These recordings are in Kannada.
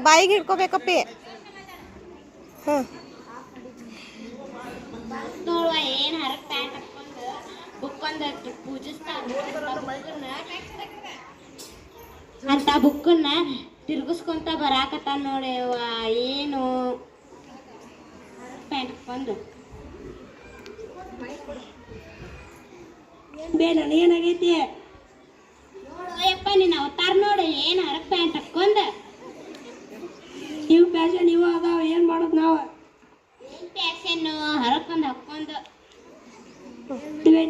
ಬಾಯಿಗೆ ಹಿಡ್ಕೋಬೇಕಪ್ಪಿ. ಹಾಂ ನೋಡುವ ಏನು ಹರಕ್ ಪ್ಯಾಂಟ್ ಹಾಕೊಂಡು ಬುಕ್ಕೊಂದು ಪೂಜಿಸ್ತಾರ ಅಂತ ಬುಕ್ಕನ್ನ ತಿರ್ಗಿಸ್ಕೊಂತ ಬರಾಕತ್ತ ನೋಡ್ಯವ. ಏನು ಪ್ಯಾಂಟ್ ಹಾಕೊಂಡು ಏನು ಬೇ ನನಗೇನಾಗೈತಿ? ನೋಡಪ್ಪ ನೀನು ಅವತಾರ ನೋಡು, ಏನು ಹರಕ್ ಪ್ಯಾಂಟ್ ಹಾಕೊಂಡು ನೀವು ಫ್ಯಾಷನ್ ಇವು ಅದಾವ, ಏನು ಮಾಡೋದು ನಾವು? ಏನು ಫ್ಯಾಷನ್ನು ಹರಕೊಂದು ಹಾಕೊಂಡು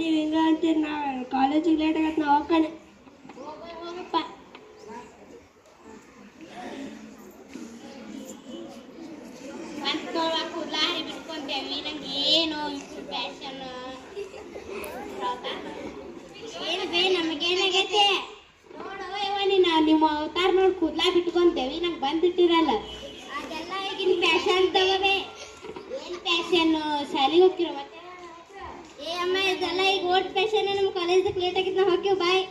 ನೀವು ಹಿಂಗ ಅಂತೀರಿ. ನಾವು ಕಾಲೇಜಿಗೆ ಲೇಟ್ ಆಗತ್ತೆ, ನಾವು ಹೋಗ್ತಾನೆ. ಹೋಗಪ್ಪ. ಕೂದಲ ಹರಿ ಬಿಟ್ಕೊಂತೇವಿ. ನಂಗೆ ಏನು ಫ್ಯಾಷನ್ ಏನು ಬೇ ನಮಗೇನಾಗೈತೆ? ನೋಡವ ಯವ್ವ ನೀನು ನಿಮ್ಮ ಅವತಾರ ನೋಡಿ ಕೂದಲ ಬಿಟ್ಕೊಂತೇವಿ, ನಂಗೆ ಬಂದ್ಬಿಟ್ಟಿರಲ್ಲ ಅದೆಲ್ಲ ಈಗಿನ ಫ್ಯಾಷನ್ ತಗೋಬೇ. ಏನು ಫ್ಯಾಷನ್ನು? ಶಾಲೆಗೆ ಹೋಗ್ತಿರೋ ಮತ್ತೆ? ಏ ಅಮ್ಮ ಇದೆಲ್ಲ ಈಗ ಓಲ್ಡ್ ಫ್ಯಾಷನ್. ನಮ್ಮ ಕಾಲೇಜ್ದಾಗ ಲೇಟ್ ಆಗಿದ್ದು ನಾವು ಹೋಗ್ತೀವಿ. ಬಾಯ್.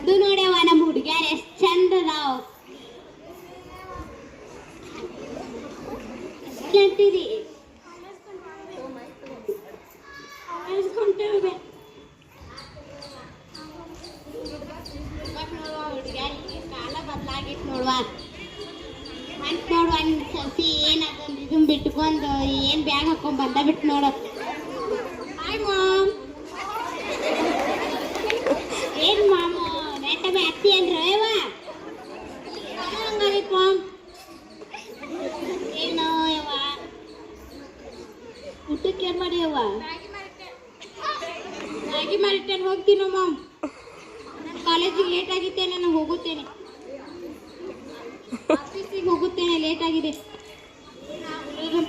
ಇದು ನೋಡ್ಯವ ನಮ್ಮ ಹುಡುಗ್ಯಾರ ಎಷ್ಟು ಚಂದ ಅದಾವ. ಅಂತೀರಿ ಹುಡುಗ್ಯಾರ ಕಾಲ ಬದಲಾಗಿತ್ತು ನೋಡುವ. ಅಂತ ನೋಡುವ ನಿನ್ನ ಸಸಿ ಏನದೊಂದು ಇದನ್ನ ಬಿಟ್ಕೊಂಡು ಏನು ಬ್ಯಾಗ್ ಹಾಕೊಂಡ್ ಬಂದ ಬಿಟ್ಟು ನೋಡು. Hi ma'am. ಏನು ಮಾಮು ನೆಟ್ಟಮೆ ಅತ್ತಿ ಅಂದ್ರೆ ಯವ್ವ ಹಂಗಾಗೈತೆ ಮಾಮ್. ಏನು ಯವ್ವ ಊಟಕ್ಕೆ ಏನು ಮಾಡಿ ಯವ್ವ? ಮ್ಯಾಗಿ ಮಾಡಿಟ್ಟೇನೆ. ಹೋಗ್ತೀನೋ ಮಾಮ್, ನಾನು ಕಾಲೇಜಿಗೆ ಲೇಟ್ ಆಗಿತ್ತೇನೆ, ನಾನು ಹೋಗುತ್ತೇನೆ. ಆಫೀಸಿಗೆ ಹೋಗುತ್ತೇನೆ, ಲೇಟ್ ಆಗಿದೆ.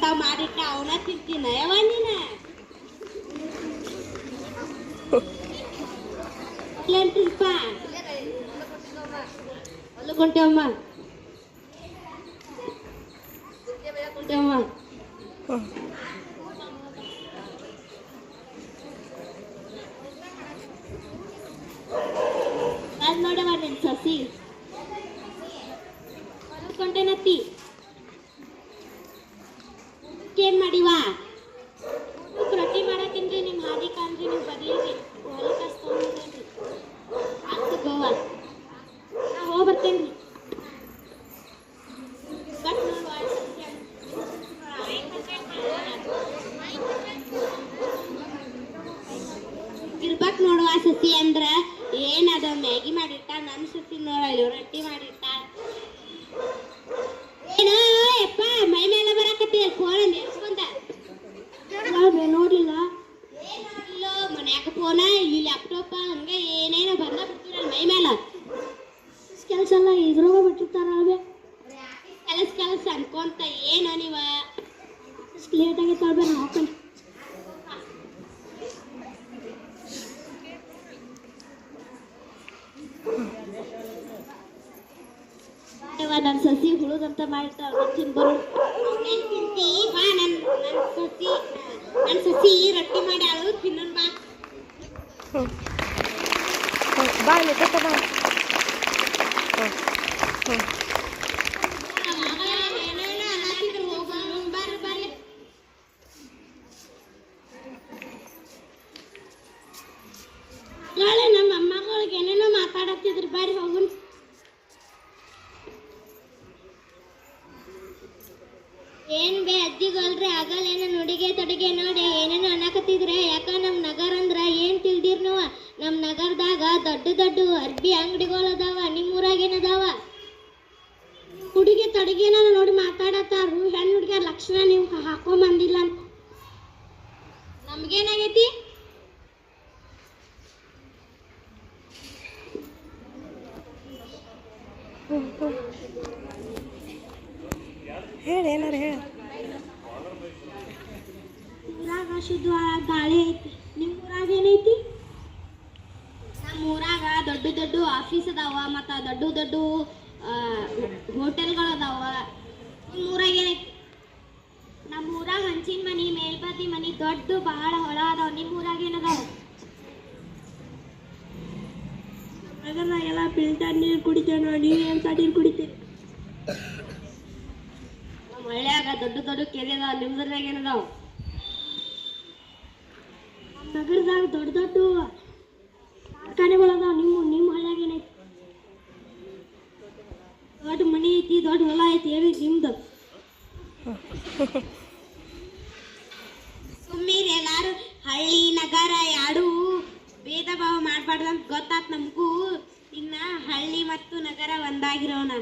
ತಾವು ಮಾಡಿಟ್ಟ ಅವನ ತಿಂತೀನ ಯವ್ವ ನೀನ? ಇಲ್ಲಂತಿಲ್ಪ ಹೊಲಕ್ಕೆ ಹೊಂಟೇವಮ್ಮ. ಅದು ನೋಡವ ನಿನ್ನ ಸಸಿ ಹೊಲಕೊಂಟೇನತ್ತಿ. ಏನ್ ಮಾಡಿವಾ? ರೊಟ್ಟಿ ಮಾಡತ್ತೀನ್ರಿ. ನಿಮ್ಮ ಹಾದಿ ಕಾಣ್ರಿ, ನೀವು ಬರ್ಲಿರಿ. ಹೊಲಕ್ಕೆ ಹಚ್ಕೊಂಡ್ರಿ ಆಯ್ತು ಗೋವ. ನಾ ಹೋಗಿ ಬರ್ತೇನ್ರಿ. ಇರ್ಬೇಕು ನೋಡುವ ಸಸಿ ಅಂದ್ರ ಏನದ ಮ್ಯಾಗಿ ಮಾಡಿಟ್ಟ. ನನ್ನ ಸಸಿ ನೋಡ ರೊಟ್ಟಿ ಮಾಡಿಟ್ಟ. ಏನೋ ಯಪ್ಪ ಮೈ ಮೇಲೆ ಬರಾಕತ್ತಿ ಫೋನ್ ನೆನ್ಸ್ಕೊಂಡ ನೋಡ್ಲಿಲ್ಲ. ಇಲ್ಲೋ ಮನ್ಯಾಗ ಫೋನ, ಇಲ್ಲಿ ಲ್ಯಾಪ್ಟಾಪ, ಹಂಗ ಏನೇನೋ ಬಂದ ಬಿಡ್ತೀರ ಮೈ ಮೇಲೆ. ಕೆಲಸ ಎಲ್ಲ ಇದ್ರಾಗ ಬಿಟ್ಟಿರ್ತಾರ ಅಲ್ವೇ? ಕೆಲಸ ಅನ್ಕೊಂತ ಏನೋ ನೀವ ಲೇಟ್ ಆಗೈತೆ ಅಲ್ವೇ? ನಾವು ಹಾಕೊಂಡು ನನ್ನ ಸಸಿ ಹುಳುದಂತ ಮಾಡಿರ್ತಾವ ತಿನ್ಬರು. ತಿಂತಿ ಬಾ. ನನ್ನ ಸಸಿ ರೊಟ್ಟಿ ಮಾಡಿ ಅಳು ತಿನ್ನೋಣ ಬಾ. ಬಾ ನಿಜಕ್ಕ ಬಾ. ಏನೇನೋ ಅನ್ನತ್ತಿದ್ರು ಹೋಗ ಬರ್ರಿ ಬರ್ರಿ. ನಾಳೆ ನಮ್ಮ ಅಮ್ಮಗಳಿಗೆ ಏನೇನೋ ಮಾತಾಡತ್ತಿದ್ರು, ಬರ್ರಿ ಹೋಗುನ್. ಏನ್ ಬೇ ಅಜ್ಜಿಗಲ್ರಿ ಆಗಲ್ಲ ಏನೋ ನುಡಿಗೆ ತೊಡಿಗೆ ನೋಡಿ ಏನೇನೋ ಅನ್ನಕತ್ತಿದ್ರೆ. ಯಾಕ ನಮ್ಮ ನಗರ ಅಂದ್ರ ಏನ್ ತಿಳ್ದಿರ್ ನೀವು? ನಮ್ಮ ನಗರದಾಗ ದೊಡ್ಡ ದೊಡ್ಡ ಅರ್ಬಿ ಅಂಗಡಿಗಳು ಅದಾವ. ನಿಮ್ಮ ಊರಾಗ ಏನದಾವ? ಹುಡುಗಿ ತೊಡಿಗೆನ ನೋಡಿ ಮಾತಾಡತ್ತಾರು. ಹೆಣ್ಣು ಹುಡುಗಿಯರ ಲಕ್ಷಣ ನೀವು ಹಾಕೊಂಬಂದಿಲ್ಲ ಅಂತ. ನಮ್ಗೇನಾಗೈತಿ? ಹೇಳಿ ಏನಾರು ಹೇಳಿ. ಊರಾಗ ಶುದ್ಧವಾದ ಗಾಳಿ ಐತಿ. ನಿಮ್ಮ ಊರಾಗ ಏನೈತಿ? ನಮ್ಮ ಊರಾಗ ದೊಡ್ಡ ದೊಡ್ಡ ಆಫೀಸ್ ಅದಾವ, ಮತ್ತು ದೊಡ್ಡ ದೊಡ್ಡ ಹೋಟೆಲ್ಗಳು ಅದಾವ. ನಿಮ್ಮ ಊರಾಗ ಏನೈತಿ? ನಮ್ಮ ಊರಾಗ ಹಂಚಿನ ಮನಿ ಮೇಲ್ಬದಿ ಮನಿ ದೊಡ್ಡ ಬಹಳ ಹೊಳ ಅದಾವ. ನಿಮ್ಮ ಊರಾಗ ಏನದಾವ? ನಗರದಾಗೆಲ್ಲ ಫಿಲ್ಟರ್ ನೀರು ಕುಡಿತೇವೆ ನಾವು. ನೀವು ಏನು ನೀರು ಕುಡಿತೀರಿ? ನಮ್ಮ ಹಳ್ಳ್ಯಾಗ ದೊಡ್ಡ ದೊಡ್ಡ ಕೆರೆ ಅದಾವ. ನಿಮ್ದ್ರಾಗ ಏನದಾವ? ನಮ್ಮ ನಗರದಾಗ ದೊಡ್ಡ ದೊಡ್ಡ ಕಾರ್ಖಾನೆಗಳು ಅದಾವ. ನಿಮ್ಮ ಹಳ್ಳ್ಯಾಗ ಏನೈತಿ? ದೊಡ್ಡ ಮನಿ ಐತಿ, ದೊಡ್ಡ ಹೊಲ ಐತಿ. ಏನೈತಿ ನಿಮ್ದು? ಸುಮ್ಮೀರ್ ಎಲ್ಲಾರು ಹಳ್ಳಿ ನಗರ ಎರಡು ಭೇದ ಭಾವ ಮಾಡ್ಬಾರ್ದಂತ ಗೊತ್ತಾತ್ ನಮಗೂ. ಇನ್ನ ಹಳ್ಳಿ ಮತ್ತು ನಗರ ಒಂದಾಗಿರೋಣ.